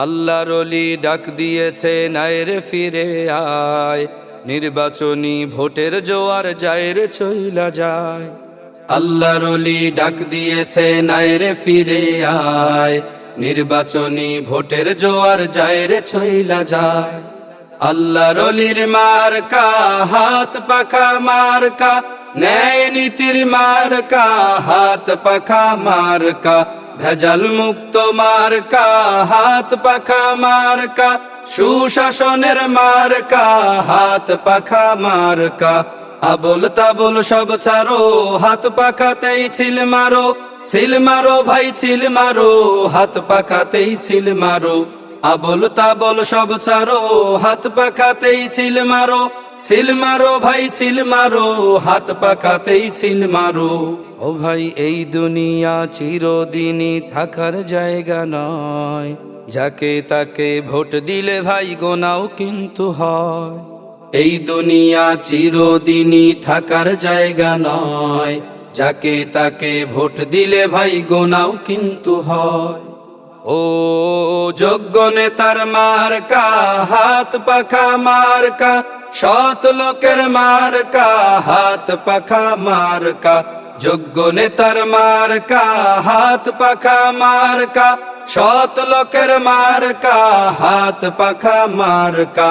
আল্লাহর ওলি ডাক দিয়েছে আয় রে ফিরে আয়, নির্বাচনী ভোটের জোয়ার যায় রে চইলা যায়। আল্লাহর ওলি ডাক দিয়েছে আয় রে ফিরে আয়, নির্বাচনী ভোটের জোয়ার যায় রে চইলা যায়। আল্লাহর ওলির মার্কা হাত পাখা মার্কা, ন্যায় নীতির মার্কা হাত পাখা মার্কা, ভেজাল মুক্ত মার্কা হাত পাখা মার্কা, সুশাসনের মার্কা হাত পাখা মার্কা। আবল তাবল সব ছাড়ো, হাত পাখাতেই ছিল মারো, ছিল মারো ভাই ছিল মারো, হাত পাখাতেই ছিল মারো। আবল তাবল সব ছাড়ো, হাত পাখাতেই ছিল মারো, ছিল মারো ভাই ছিল মারো, হাত পাখাতেই ছিল মারো। ও ভাই এই দুনিয়া চিরদিনই থাকার জায়গা নয়, যাকে তাকে ভোট দিলে ভাই গোনাও কিন্তু হয়। এই দুনিয়া চিরদিনই থাকার জায়গা নয়, যাকে তাকে ভোট দিলে ভাই গোনাও কিন্তু হয়। ও যোগ্য নেতার মার্কা হাত পাখা মার্কা, সৎ লোকের মার্কা হাত পাখা মার্কা। যোগ্য নেতার মার্কা হাত পাখা মার্কা, সৎ লোকের মার্কা হাত পাখা মার্কা।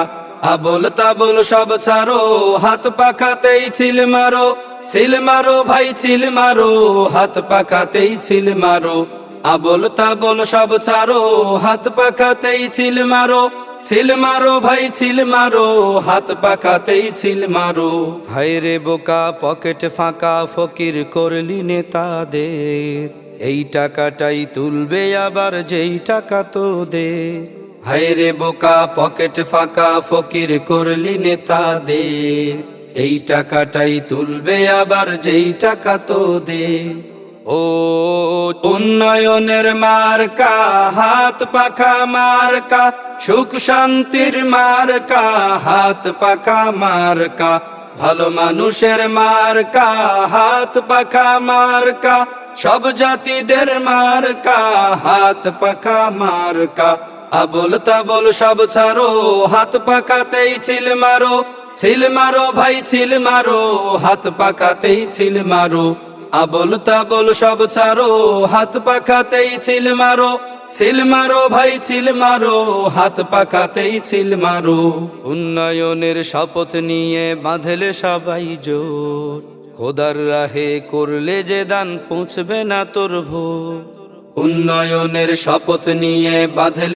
আবল তাবল সব ছাড়ো, হাত পাখাতেই ছিল মারো, ছিল মারো ভাই ছিল মারো, হাত পাখাতেই ছিল মারো। আবল তাবল সব ছাড়ো, হাত পাখাতেই ছিল মারো, ছিল মারো ভাই ছিল মারো, হাত পাখাতেই ছিল মারো। হায়রে বোকা পকেট ফাঁকা ফকির করলি নেতাদের, এই টাকাটাই তুলবে আবার যেই টাকা তোদের। হায়রে বোকা পকেট ফাঁকা ফকির করলি নেতাদের, এই টাকাটাই তুলবে আবার যেই টাকা তোদের। ও উন্নয়নের মার্কা হাত পাখা মার্কা, সুখ শান্তির মার্কা হাত পাখা মার্কা, ভালো মানুষের মার্কা হাত পাখা মার্কা, সব জাতিদের মার্কা হাত পাখা মার্কা। আবল তাবল সব ছাড়ো, হাত পাখাতেই ছিল মারো, ছিল মারো ভাই ছিল মারো, হাত পাখাতেই ছিল মারো। আবল তাবল সব ছাড়ো, হাত পাখাতেই ছিল মারো, ছিল মারো ভাই ছিল মারো, হাত পাখাতেই ছিল মারো। উন্নয়নের শপথ নিয়ে বাঁধলে সবাই জোর, খোদার রাহে করলে যে দান পৌঁছবে না তোর ভোর। উন্নয়নের শপথ নিয়ে বাঁধলে